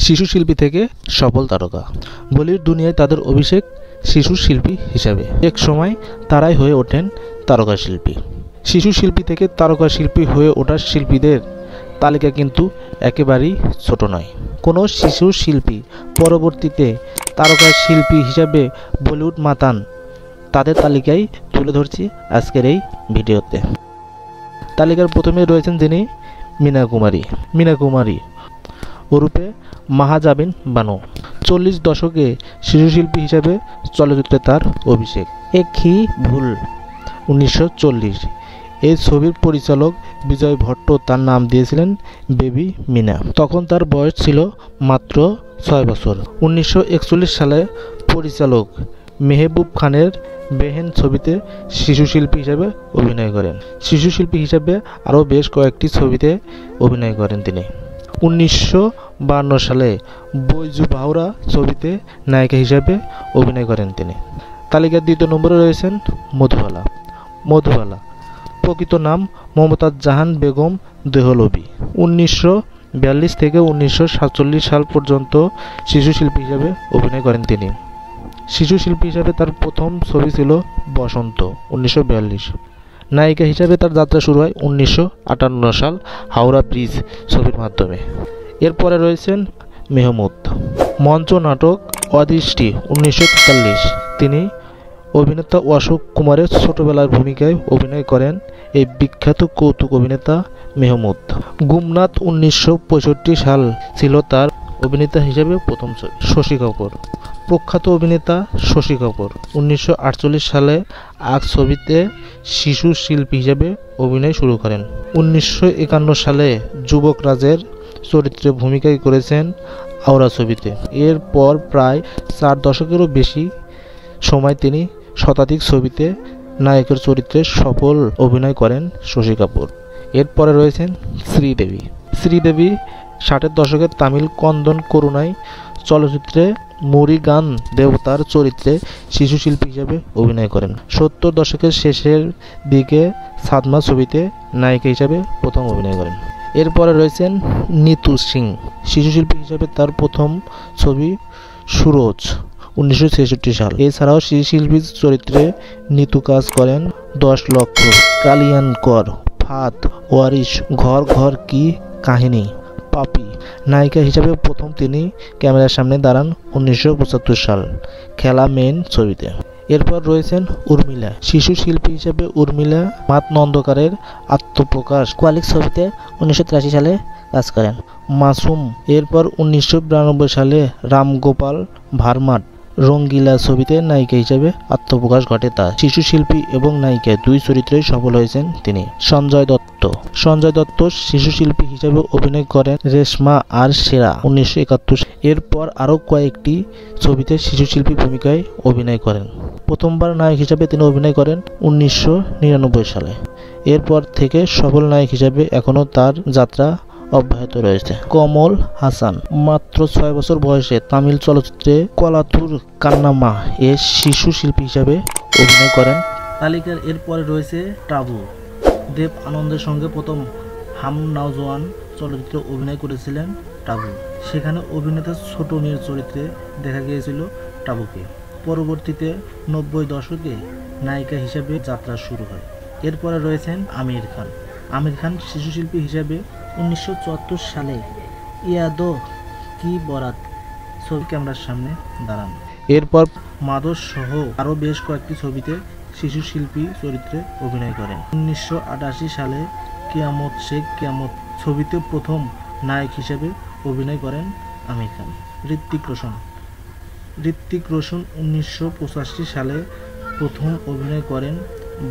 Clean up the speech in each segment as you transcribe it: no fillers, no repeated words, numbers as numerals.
শিশু শিল্পী থেকে সফল তারকা। বলিউড দুনিয়ায় তাদের অভিষেক শিশু শিল্পী হিসাবে। এক সময় তারাই হয়ে ওঠেন তারকা শিল্পী। শিশু শিল্পী থেকে তারকা শিল্পী হয়ে ওঠা শিল্পীদের তালিকা কিন্তু একেবারেই ছোট নয়। কোনো শিশু শিল্পী পরবর্তীতে তারকা শিল্পী হিসাবে বলিউড মাতান, তাদের তালিকায় তুলে ধরছি আজকের এই ভিডিওতে। তালিকার প্রথমে রয়েছেন যিনি মীনা কুমারী ওরূপে মাহাজাবিন বানু। 40 দশকে শিশু শিল্পী হিসাবে চলচ্চিত্রে তার অভিষেক। এক হি ভুল 1940। এই ছবির পরিচালক বিজয় ভট্ট তার নাম দিয়েছিলেন বেবি মীনা। তখন তার বয়স ছিল মাত্র 6 বছর। 1941 সালে পরিচালক মেহবুব খানের বেহেন ছবিতে শিশু শিল্পী হিসাবে অভিনয় করেন। শিশু শিল্পী হিসাবে আরও বেশ কয়েকটি ছবিতে অভিনয় করেন তিনি। 1952 সালে বৈজু বাহুরা ছবিতে নায়িকা হিসাবে অভিনয় করেন তিনি। তালিকার দ্বিতীয় নম্বরে রয়েছেন মধুবালা, প্রকৃত নাম মমতাজ জাহান বেগম দেহলভি। 1942 থেকে 1947 সাল পর্যন্ত শিশু শিল্পী হিসাবে অভিনয় করেন তিনি। শিশু শিল্পী হিসাবে তার প্রথম ছবি ছিল বসন্ত 1942। নায়িকা হিসাবে তার যাত্রা শুরু হয় 1958 সাল হাওড়া ব্রিজ ছবির মাধ্যমে। এরপরে রয়েছেন মেহমুদ। মঞ্চ নাটক অদৃষ্টি 1943। তিনি অভিনেতা অশোক কুমারের ছোটবেলার ভূমিকায় অভিনয় করেন এই বিখ্যাত কৌতুক অভিনেতা মেহমুদ। গুমনাথ 1965 সাল ছিল তার অভিনেতা হিসেবে প্রথম ছবি। শশী কাপুর, প্রখ্যাত অভিনেতা শশী কাপুর 1948 সালে আগ ছবিতে শিশু শিল্পী হিসেবে অভিনয় শুরু করেন। 1951 সালে যুবক রাজের চরিত্রে ভূমিকায় করেছেন আওরা ছবিতে। এরপর প্রায় 4 দশকেরও বেশি সময় তিনি শতাধিক ছবিতে নায়কের চরিত্রে সফল অভিনয় করেন শশী কাপুর। এরপরে রয়েছেন শ্রীদেবী 60-এর দশকের তামিল কন্দন করুণাই চলচ্চিত্রে মুরিগান দেবতার চরিত্রে শিশু শিল্পী হিসেবে অভিনয় করেন। 70 দশকের শেষের দিকে সাদমা ছবিতে নায়িকা হিসেবে প্রথম অভিনয় করেন। এরপরে রয়েছেন নিতু সিং। শিশু শিল্পী হিসেবে তার প্রথম ছবি সুরজ 1966 সাল। এছাড়াও শিশু শিল্পীর চরিত্রে নিতু কাজ করেন 10 লক্ষ, কালিয়ান কর, ফাত, ওয়ারিশ, ঘর ঘর কি কাহিনী, পাপি। নায়িকা হিসাবে প্রথম তিনি ক্যামেরার সামনে দাঁড়ান 1975 সাল খেলা মেন ছবিতে। এরপর রয়েছেন উর্মিলা। শিশু শিল্পী হিসেবে উর্মিলা মাত নন্দকারের আত্মপ্রকাশ কোয়ালিক ছবিতে 1983 সালে কাজ করেন। মাসুম। এরপর 1992 সালে রামগোপাল ভার্মার রঙ্গিলা ছবিতে নায়িকা হিসেবে আত্মপ্রকাশ ঘটে তার। শিশু শিল্পী এবং নায়িকা দুই চরিত্রেই সফল হয়েছেন তিনি। সঞ্জয় দত্ত শিশু শিল্পী হিসেবে অভিনয় করেন রেশমা আর সেরা 1971। এরপর আরও কয়েকটি ছবিতে শিশু শিল্পী ভূমিকায় অভিনয় করেন। প্রথমবার নায়ক হিসেবে তিনি অভিনয় করেন 1999 সালে। এরপর থেকে সফল নায়ক হিসেবে এখনও তার যাত্রা অব্যাহত রয়েছে। কমল হাসান মাত্র 6 বছর বয়সে তামিল চলচ্চিত্রে কলাতুর কান্নামা এ শিশু শিল্পী হিসাবে অভিনয় করেন। তালিকার এরপরে রয়েছে টাবু। দেব আনন্দের সঙ্গে প্রথম হাম নওজোয়ান চলচ্চিত্রে অভিনয় করেছিলেন টাবু। সেখানে অভিনেতা ছোট মেয়ের চরিত্রে দেখা গিয়েছিল টাবুকে। পরবর্তীতে 90 দশকে নায়িকা হিসেবে যাত্রা শুরু হয়। এরপরে রয়েছেন আমির খান শিশু শিল্পী হিসেবে 1974 সালে ইয়াদো কি বরাত ছবি ক্যামেরার সামনে দাঁড়ান। এরপর মাদর সহ আরও বেশ কয়েকটি ছবিতে শিশু শিল্পী চরিত্রে অভিনয় করেন। 1988 সালে কিয়ামত সে কিয়ামত ছবিতে প্রথম নায়ক হিসেবে অভিনয় করেন আমির খান। ঋত্বিক রোশন 1985 সালে প্রথম অভিনয় করেন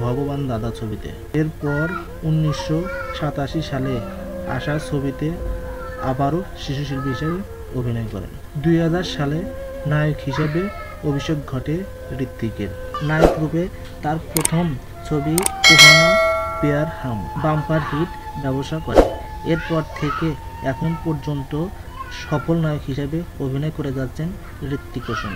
ভগবান দাদা ছবিতে। এরপর 1987 সালে আশা ছবিতে আবারও শিশু শিল্পী হিসেবে অভিনয় করেন। 2000 সালে নায়ক হিসেবে অভিষেক ঘটে ঋত্বিকের। নায়ক রূপে তার প্রথম ছবি কুহানা পেয়ার হাম বাম্পার হিট ব্যবসা করে। এরপর থেকে এখন পর্যন্ত সফল নায়ক হিসেবে অভিনয় করে যাচ্ছেন ঋত্বিক রোশন।